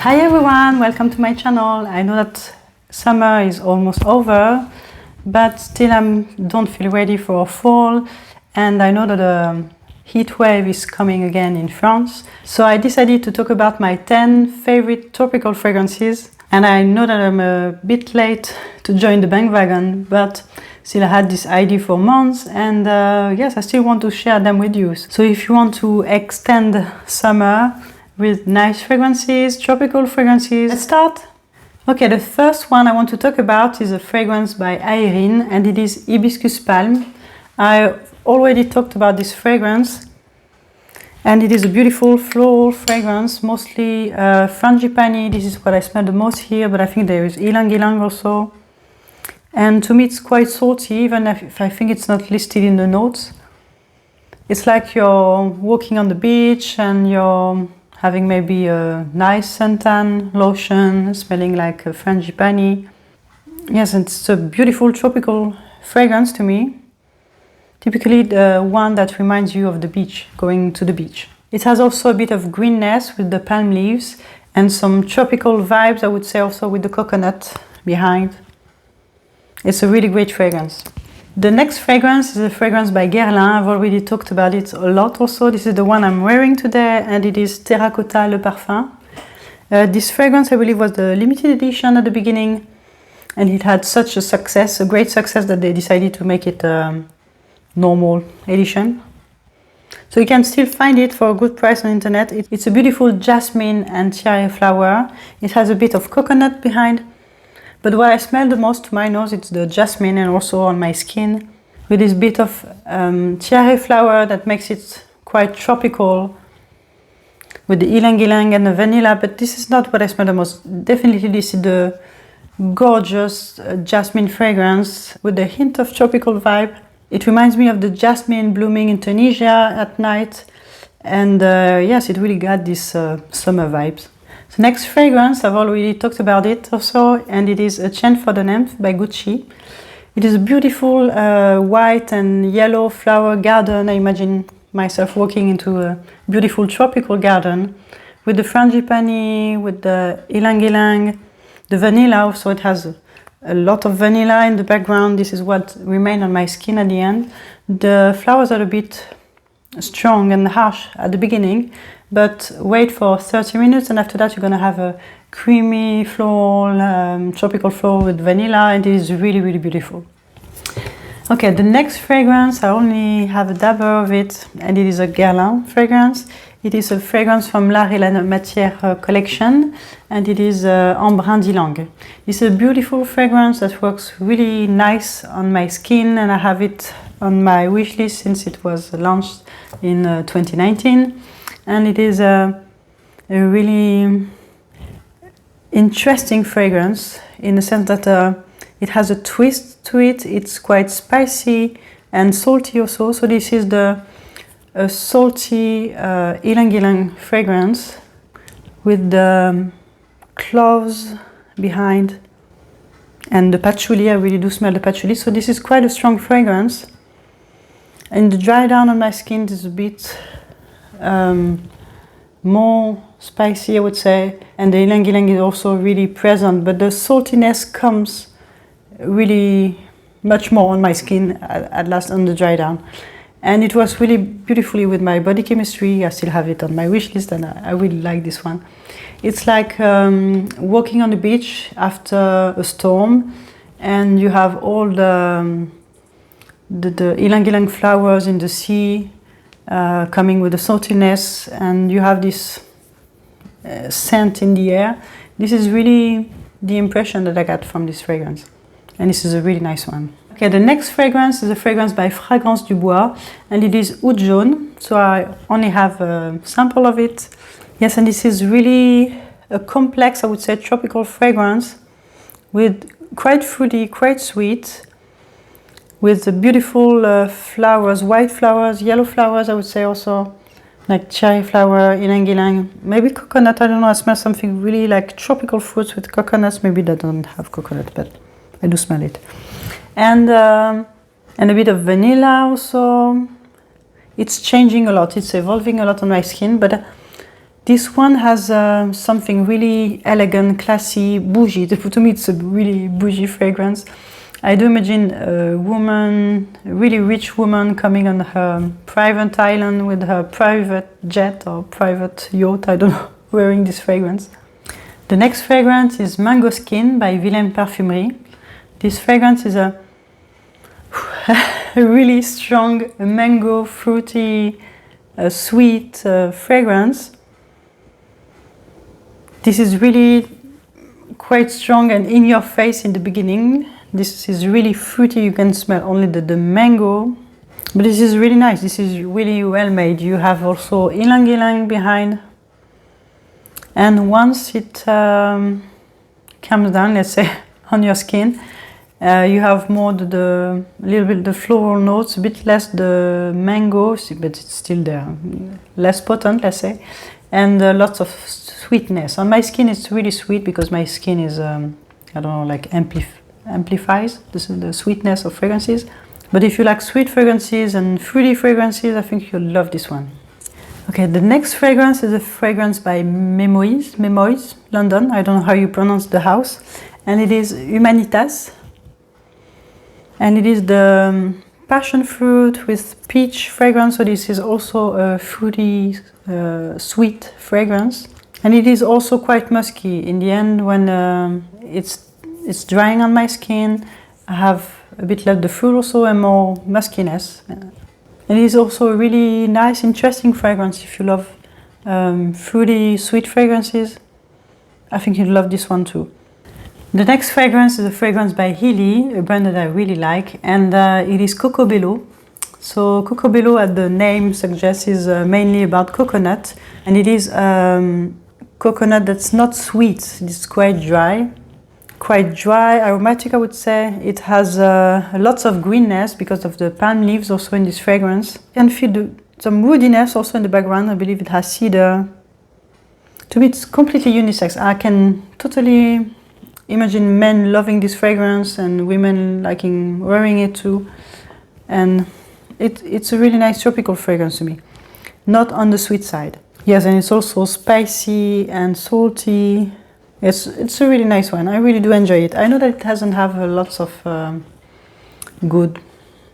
Hi everyone, welcome to my channel. I know that summer is almost over, but still I don't feel ready for fall, and I know that a heat wave is coming again in France. So I decided to talk about my 10 favorite tropical fragrances, and I know that I'm a bit late to join the bandwagon, but still I had this idea for months, and yes, I still want to share them with you. So if you want to extend summer with nice fragrances, tropical fragrances, let's start. Okay, the first one I want to talk about is a fragrance by Aerin, and it is Hibiscus Palm. I already talked about this fragrance, and it is a beautiful floral fragrance, mostly frangipani. This is what I smell the most here, but I think there is ylang also. And to me it's quite salty, even if I think it's not listed in the notes. It's like you're walking on the beach and you're having maybe a nice suntan lotion, smelling like a frangipani. Yes, it's a beautiful tropical fragrance to me. Typically the one that reminds you of the beach, going to the beach. It has also a bit of greenness with the palm leaves and some tropical vibes, I would say, also with the coconut behind. It's a really great fragrance. The next fragrance is a fragrance by Guerlain. I've already talked about it a lot also. This is the one I'm wearing today, and it is Terracotta Le Parfum. This fragrance, I believe, was the limited edition at the beginning, and it had such a success, a great success, that they decided to make it a normal edition. So you can still find it for a good price on the internet. It's a beautiful jasmine and cherry flower. It has a bit of coconut behind. But what I smell the most to my nose, it's the jasmine, and also on my skin, with this bit of cherry flower that makes it quite tropical, with the ylang and the vanilla. But this is not what I smell the most. Definitely this is the gorgeous jasmine fragrance with a hint of tropical vibe. It reminds me of the jasmine blooming in Tunisia at night, and yes, it really got this summer vibes. The next fragrance, I've already talked about it also, and it is a Chant for the Nymph by Gucci. It is a beautiful white and yellow flower garden. I imagine myself walking into a beautiful tropical garden with the frangipani, with the ylang, the vanilla also. It has a lot of vanilla in the background. This is what remained on my skin at the end. The flowers are a bit strong and harsh at the beginning, but wait for 30 minutes and after that you're going to have a creamy floral, tropical floral with vanilla, and it is really, really beautiful. Okay, the next fragrance, I only have a dabber of it, and it is a Guerlain fragrance. It is a fragrance from L'Art et la Matière collection, and it is Embruns d'Ylang. It's a beautiful fragrance that works really nice on my skin, and I have it on my wish list since it was launched in 2019. And it is a really interesting fragrance in the sense that it has a twist to it. It's quite spicy and salty also. So this is the salty ylang fragrance with the cloves behind and the patchouli. I really do smell the patchouli. So this is quite a strong fragrance. And the dry down on my skin is a bit more spicy, I would say, and the ylang is also really present, but the saltiness comes really much more on my skin at last on the dry down. And it was really beautifully with my body chemistry. I still have it on my wish list, and I really like this one. It's like walking on the beach after a storm, and you have all the ylang flowers in the sea coming with the saltiness, and you have this scent in the air. This is really the impression that I got from this fragrance, and this is a really nice one. Okay, the next fragrance is a fragrance by Fragrance du Bois, and it is Oud Jaune. So I only have a sample of it. Yes, and this is really a complex, I would say, tropical fragrance with quite fruity, quite sweet, with the beautiful flowers, white flowers, yellow flowers, I would say also, like cherry flower, ylang, maybe coconut. I don't know, I smell something really like tropical fruits with coconuts. Maybe they don't have coconut, but I do smell it. And a bit of vanilla also. It's changing a lot, it's evolving a lot on my skin, but This one has something really elegant, classy, bougie. To me, it's a really bougie fragrance. I do imagine a woman, a really rich woman, coming on her private island with her private jet or private yacht, I don't know, wearing this fragrance. The next fragrance is Mango Skin by Vilhelm Parfumerie. This fragrance is a really strong mango, fruity, sweet fragrance. This is really quite strong and in your face in the beginning. This is really fruity, you can smell only the mango. But this is really nice, this is really well made. You have also ylang behind. And once it comes down, let's say, on your skin, you have more the little bit the floral notes, a bit less the mango, but it's still there. Less potent, let's say. And lots of sweetness. On my skin it's really sweet because my skin is, I don't know, like amplifies the sweetness of fragrances. But if you like sweet fragrances and fruity fragrances, I think you'll love this one. Okay, the next fragrance is a fragrance by Memoize, London. I don't know how you pronounce the house. And it is Humanitas. And it is the passion fruit with peach fragrance. So this is also a fruity, sweet fragrance. And it is also quite musky. In the end, when it's drying on my skin, I have a bit less the fruit also and more muskiness. And it is also a really nice, interesting fragrance if you love fruity, sweet fragrances. I think you'll love this one too. The next fragrance is a fragrance by Heeley, a brand that I really like, and it is Coccobello. So Coccobello, as the name suggests, is mainly about coconut, and it is coconut that's not sweet. It's quite dry, aromatic, I would say. It has lots of greenness because of the palm leaves also in this fragrance. You can feel some woodiness also in the background. I believe it has cedar. To me, it's completely unisex. I can totally imagine men loving this fragrance and women liking wearing it too. And it's a really nice tropical fragrance to me. Not on the sweet side. Yes, and it's also spicy and salty. It's a really nice one. I really do enjoy it. I know that it doesn't have lots of good,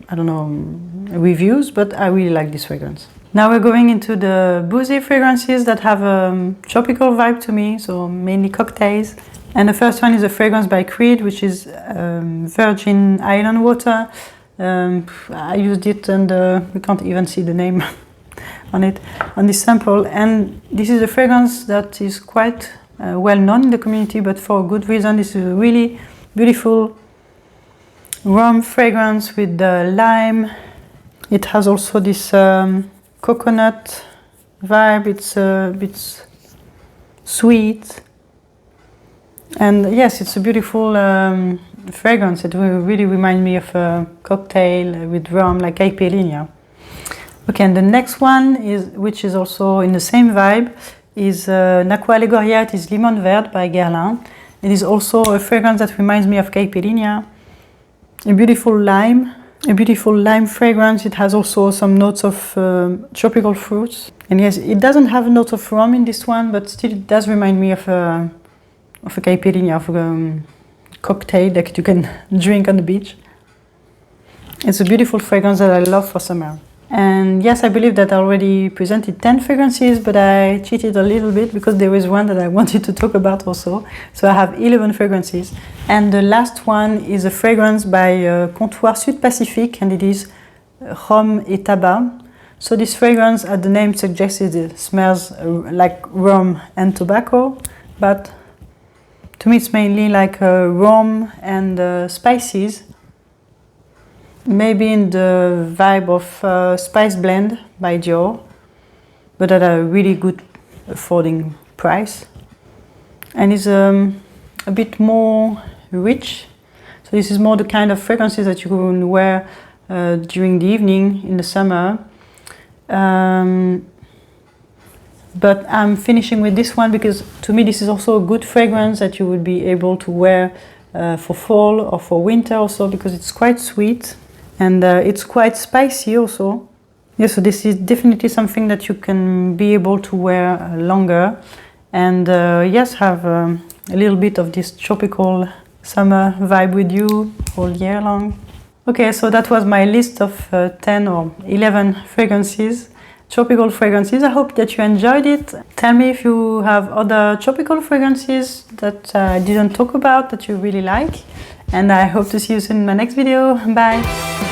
I don't know, reviews, but I really like this fragrance. Now we're going into the boozy fragrances that have a tropical vibe to me, so mainly cocktails. And the first one is a fragrance by Creed, which is Virgin Island water. I used it and we can't even see the name on it, on this sample. And this is a fragrance that is quite well known in the community, but for a good reason. This is a really beautiful rum fragrance with lime. It has also this coconut vibe. It's a bit sweet. And yes, it's a beautiful fragrance. It will really remind me of a cocktail with rum, like caipirinha. Okay, and the next one is, which is also in the same vibe, is N'Aqua Allegoria. It is Limon Verde by Guerlain. It is also a fragrance that reminds me of caipirinha. A beautiful lime fragrance. It has also some notes of tropical fruits. And yes, it doesn't have notes of rum in this one, but still it does remind me of a caipirinha, of a cocktail that you can drink on the beach. It's a beautiful fragrance that I love for summer. And yes, I believe that I already presented 10 fragrances, but I cheated a little bit because there is one that I wanted to talk about also. So I have 11 fragrances. And the last one is a fragrance by Comptoir Sud Pacifique, and it is Rhum et Tabac. So this fragrance, as the name suggests, it smells like rum and tobacco, but to me it's mainly like rum and spices. Maybe in the vibe of Spice Blend by Dior, but at a really good affording price. And it's a bit more rich. So this is more the kind of fragrances that you can wear during the evening in the summer. But I'm finishing with this one because to me this is also a good fragrance that you would be able to wear for fall or for winter also, because it's quite sweet. And it's quite spicy also. Yeah, so this is definitely something that you can be able to wear longer and yes, have a little bit of this tropical summer vibe with you all year long. Okay, so that was my list of 10 or 11 fragrances, tropical fragrances. I hope that you enjoyed it. Tell me if you have other tropical fragrances that I didn't talk about that you really like. And I hope to see you soon in my next video. Bye!